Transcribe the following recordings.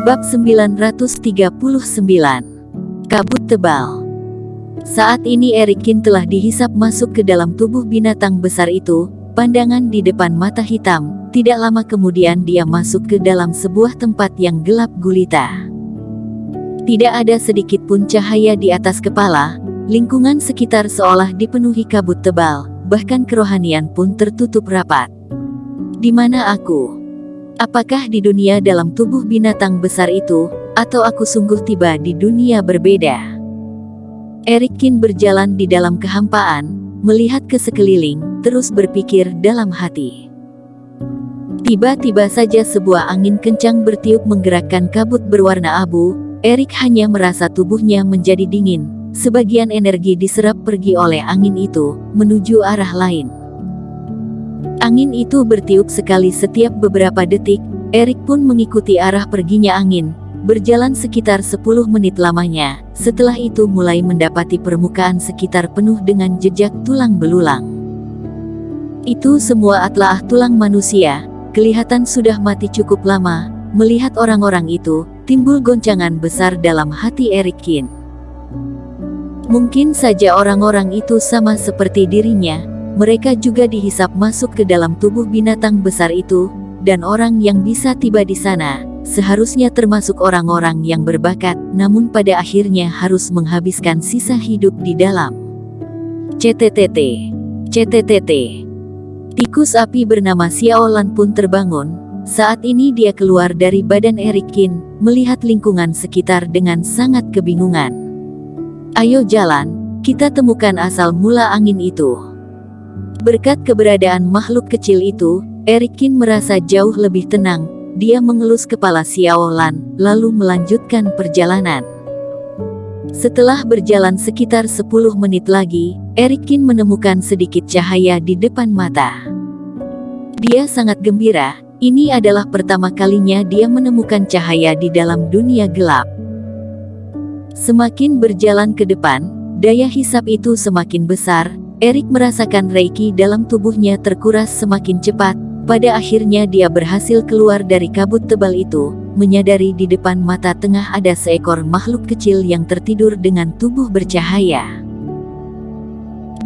Bab 939. Kabut tebal. Saat ini Erikin telah dihisap masuk ke dalam tubuh binatang besar itu. Pandangan di depan mata hitam. Tidak lama kemudian dia masuk ke dalam sebuah tempat yang gelap gulita. Tidak ada sedikit pun cahaya di atas kepala. Lingkungan sekitar seolah dipenuhi kabut tebal. Bahkan kerohanian pun tertutup rapat. Di mana aku? Apakah di dunia dalam tubuh binatang besar itu, atau aku sungguh tiba di dunia berbeda? Erikin berjalan di dalam kehampaan, melihat ke sekeliling, terus berpikir dalam hati. Tiba-tiba saja sebuah angin kencang bertiup menggerakkan kabut berwarna abu. Erik hanya merasa tubuhnya menjadi dingin. Sebagian energi diserap pergi oleh angin itu, menuju arah lain. Angin itu bertiup sekali setiap beberapa detik. Erik pun mengikuti arah perginya angin, berjalan sekitar 10 menit lamanya. Setelah itu mulai mendapati permukaan sekitar penuh dengan jejak tulang belulang. Itu semua adalah tulang manusia, kelihatan sudah mati cukup lama. Melihat orang-orang itu, timbul goncangan besar dalam hati Erikin. Mungkin saja orang-orang itu sama seperti dirinya. Mereka juga dihisap masuk ke dalam tubuh binatang besar itu, dan orang yang bisa tiba di sana, seharusnya termasuk orang-orang yang berbakat, namun pada akhirnya harus menghabiskan sisa hidup di dalam. CTTT. Tikus api bernama Xiaolan pun terbangun. Saat ini dia keluar dari badan Erikin, melihat lingkungan sekitar dengan sangat kebingungan. Ayo jalan, kita temukan asal mula angin itu. Berkat keberadaan makhluk kecil itu, Erikin merasa jauh lebih tenang. Dia mengelus kepala Xiaolan, lalu melanjutkan perjalanan. Setelah berjalan sekitar 10 menit lagi, Erikin menemukan sedikit cahaya di depan mata. Dia sangat gembira, ini adalah pertama kalinya dia menemukan cahaya di dalam dunia gelap. Semakin berjalan ke depan, daya hisap itu semakin besar. Erik merasakan reiki dalam tubuhnya terkuras semakin cepat. Pada akhirnya dia berhasil keluar dari kabut tebal itu, menyadari di depan mata tengah ada seekor makhluk kecil yang tertidur dengan tubuh bercahaya.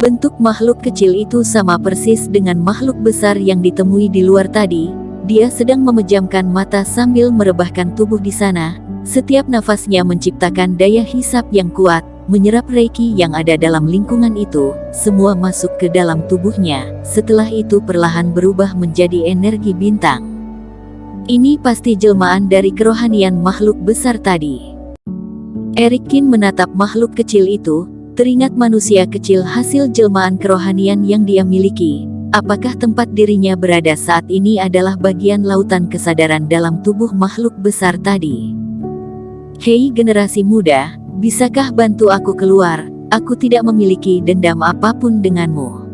Bentuk makhluk kecil itu sama persis dengan makhluk besar yang ditemui di luar tadi. Dia sedang memejamkan mata sambil merebahkan tubuh di sana. Setiap nafasnya menciptakan daya hisap yang kuat, menyerap reiki yang ada dalam lingkungan itu, semua masuk ke dalam tubuhnya. Setelah itu perlahan berubah menjadi energi bintang. Ini pasti jelmaan dari kerohanian makhluk besar tadi. Erikin menatap makhluk kecil itu, teringat manusia kecil hasil jelmaan kerohanian yang dia miliki. Apakah tempat dirinya berada saat ini adalah bagian lautan kesadaran dalam tubuh makhluk besar tadi? Hei generasi muda, bisakah bantu aku keluar? Aku tidak memiliki dendam apapun denganmu.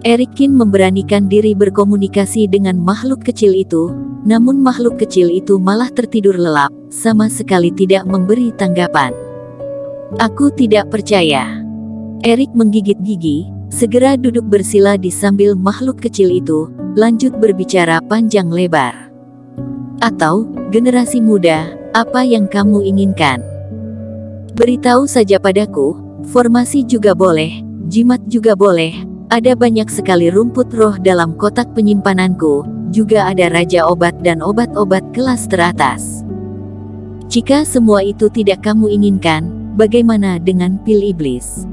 Erikin memberanikan diri berkomunikasi dengan makhluk kecil itu, namun makhluk kecil itu malah tertidur lelap, sama sekali tidak memberi tanggapan. Aku tidak percaya. Erik menggigit gigi, segera duduk bersila di sambil makhluk kecil itu, lanjut berbicara panjang lebar. Atau, generasi muda, apa yang kamu inginkan? Beritahu saja padaku, formasi juga boleh, jimat juga boleh, ada banyak sekali rumput roh dalam kotak penyimpananku, juga ada raja obat dan obat-obat kelas teratas. Jika semua itu tidak kamu inginkan, bagaimana dengan pil iblis?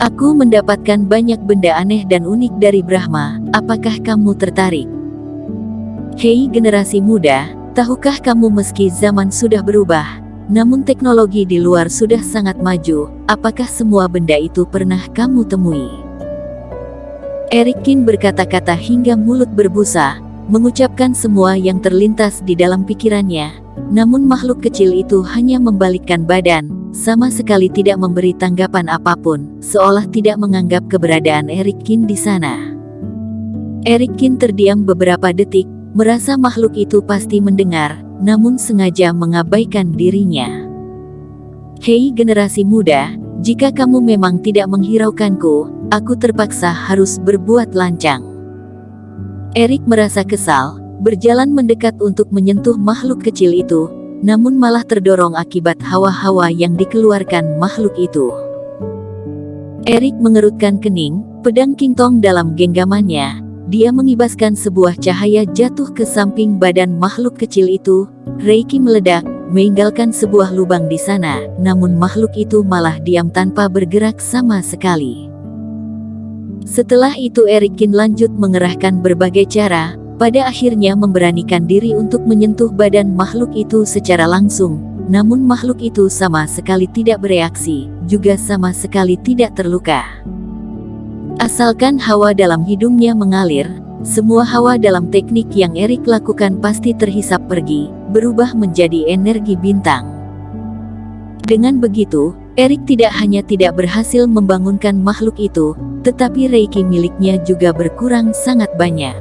Aku mendapatkan banyak benda aneh dan unik dari Brahma, apakah kamu tertarik? Hei generasi muda, tahukah kamu meski zaman sudah berubah, namun teknologi di luar sudah sangat maju, apakah semua benda itu pernah kamu temui? Erikin berkata-kata hingga mulut berbusa, mengucapkan semua yang terlintas di dalam pikirannya, namun makhluk kecil itu hanya membalikkan badan, sama sekali tidak memberi tanggapan apapun, seolah tidak menganggap keberadaan Erikin di sana. Erikin terdiam beberapa detik, merasa makhluk itu pasti mendengar, namun sengaja mengabaikan dirinya. Hei generasi muda, jika kamu memang tidak menghiraukanku, aku terpaksa harus berbuat lancang. Erik merasa kesal, berjalan mendekat untuk menyentuh makhluk kecil itu. namun malah terdorong akibat hawa-hawa yang dikeluarkan makhluk itu. Erik mengerutkan kening, pedang Qingtong dalam genggamannya. Dia mengibaskan sebuah cahaya jatuh ke samping badan makhluk kecil itu. Reiki meledak, meninggalkan sebuah lubang di sana, namun makhluk itu malah diam tanpa bergerak sama sekali. Setelah itu Erik Qin lanjut mengerahkan berbagai cara, pada akhirnya memberanikan diri untuk menyentuh badan makhluk itu secara langsung, namun makhluk itu sama sekali tidak bereaksi, juga sama sekali tidak terluka. Asalkan hawa dalam hidungnya mengalir, semua hawa dalam teknik yang Erik lakukan pasti terhisap pergi, berubah menjadi energi bintang. Dengan begitu, Erik tidak hanya tidak berhasil membangunkan makhluk itu, tetapi reiki miliknya juga berkurang sangat banyak.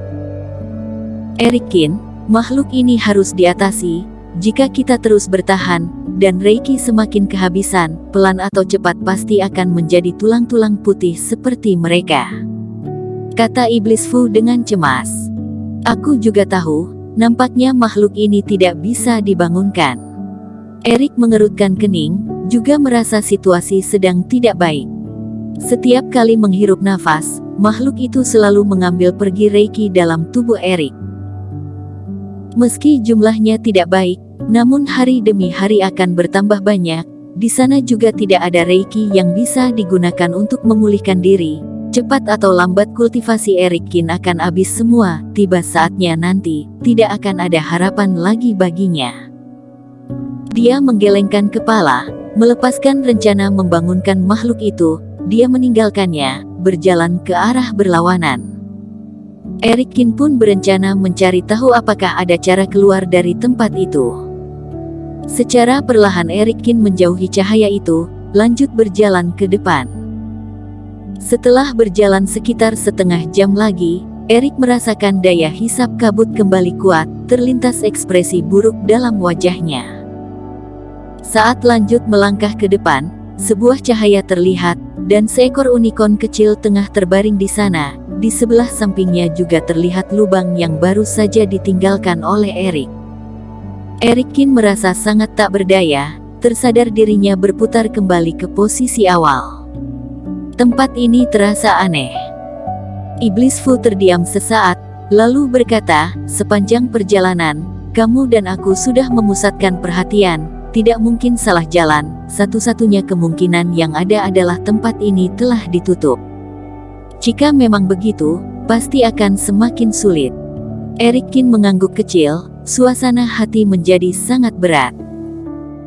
Erik Qin, makhluk ini harus diatasi. Jika kita terus bertahan, dan reiki semakin kehabisan, pelan atau cepat pasti akan menjadi tulang-tulang putih seperti mereka, kata Iblis Fu dengan cemas. Aku juga tahu, nampaknya makhluk ini tidak bisa dibangunkan. Erik mengerutkan kening, juga merasa situasi sedang tidak baik. Setiap kali menghirup nafas, makhluk itu selalu mengambil pergi reiki dalam tubuh Erik. Meski jumlahnya tidak baik, namun hari demi hari akan bertambah banyak. Di sana juga tidak ada reiki yang bisa digunakan untuk memulihkan diri. Cepat atau lambat kultivasi Erik Qin akan habis semua. Tiba saatnya nanti, tidak akan ada harapan lagi baginya. Dia menggelengkan kepala, melepaskan rencana membangunkan makhluk itu. Dia meninggalkannya, berjalan ke arah berlawanan. Erik Qin pun berencana mencari tahu apakah ada cara keluar dari tempat itu. Secara perlahan Erik Qin menjauhi cahaya itu, lanjut berjalan ke depan. Setelah berjalan sekitar setengah jam lagi, Erik merasakan daya hisap kabut kembali kuat, terlintas ekspresi buruk dalam wajahnya. Saat lanjut melangkah ke depan, sebuah cahaya terlihat, dan seekor unicorn kecil tengah terbaring di sana. Di sebelah sampingnya juga terlihat lubang yang baru saja ditinggalkan oleh Erik. Erik Qin merasa sangat tak berdaya, tersadar dirinya berputar kembali ke posisi awal. Tempat ini terasa aneh. Iblis Fu terdiam sesaat, lalu berkata, sepanjang perjalanan, kamu dan aku sudah memusatkan perhatian, tidak mungkin salah jalan, satu-satunya kemungkinan yang ada adalah tempat ini telah ditutup. Jika memang begitu, pasti akan semakin sulit. Erik Qin mengangguk kecil, suasana hati menjadi sangat berat.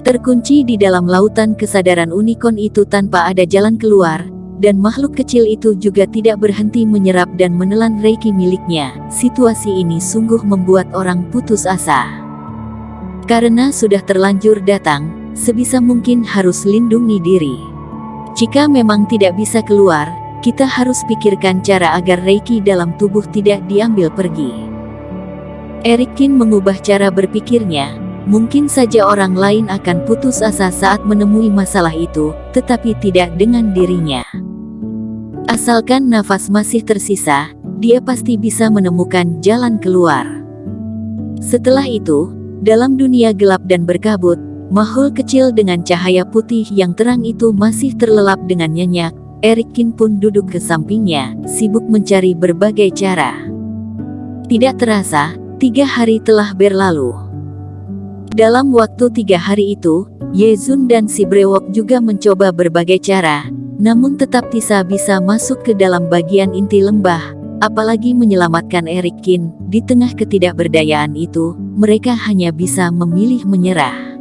Terkunci di dalam lautan kesadaran unicorn itu tanpa ada jalan keluar, dan makhluk kecil itu juga tidak berhenti menyerap dan menelan reiki miliknya. Situasi ini sungguh membuat orang putus asa. Karena sudah terlanjur datang, sebisa mungkin harus lindungi diri. Jika memang tidak bisa keluar, kita harus pikirkan cara agar reiki dalam tubuh tidak diambil pergi. Erik Qin mengubah cara berpikirnya. Mungkin saja orang lain akan putus asa saat menemui masalah itu, tetapi tidak dengan dirinya. Asalkan nafas masih tersisa, dia pasti bisa menemukan jalan keluar. Setelah itu, dalam dunia gelap dan berkabut, makhluk kecil dengan cahaya putih yang terang itu masih terlelap dengan nyenyak. Erik Qin pun duduk ke sampingnya, sibuk mencari berbagai cara. Tidak terasa, 3 hari telah berlalu. Dalam waktu 3 hari itu, Ye Zun dan si brewok juga mencoba berbagai cara, namun tetap tidak bisa masuk ke dalam bagian inti lembah, apalagi menyelamatkan Erik Qin. Di tengah ketidakberdayaan itu, mereka hanya bisa memilih menyerah.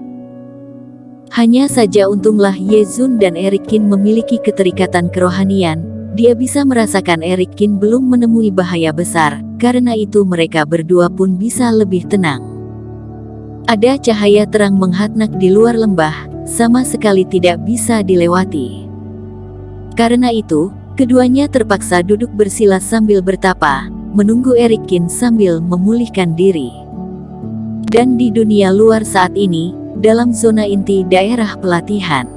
Hanya saja untunglah Ye Zun dan Erik Qin memiliki keterikatan kerohanian. Dia bisa merasakan Erik Qin belum menemui bahaya besar, karena itu mereka berdua pun bisa lebih tenang. Ada cahaya terang menghatnak di luar lembah, sama sekali tidak bisa dilewati. Karena itu, keduanya terpaksa duduk bersila sambil bertapa, menunggu Erik Qin sambil memulihkan diri. Dan di dunia luar saat ini, dalam zona inti daerah pelatihan,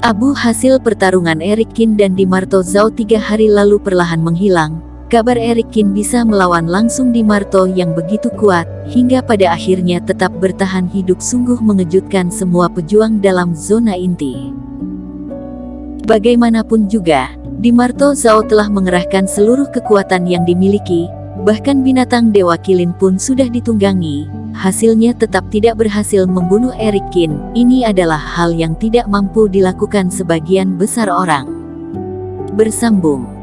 hasil pertarungan Erik Qin dan Di Marto Zhao 3 hari lalu perlahan menghilang. Kabar Eric Kin bisa melawan langsung Di Marto yang begitu kuat, hingga pada akhirnya tetap bertahan hidup sungguh mengejutkan semua pejuang dalam zona inti. Bagaimanapun juga, Di Marto Zhao telah mengerahkan seluruh kekuatan yang dimiliki, bahkan binatang Dewa Kilin pun sudah ditunggangi. Hasilnya tetap tidak berhasil membunuh Eric Kin. Ini adalah hal yang tidak mampu dilakukan sebagian besar orang. Bersambung.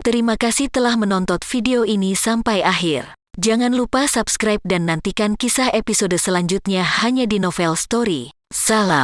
Terima kasih telah menonton video ini sampai akhir. Jangan lupa subscribe dan nantikan kisah episode selanjutnya hanya di Novel Story. Salam.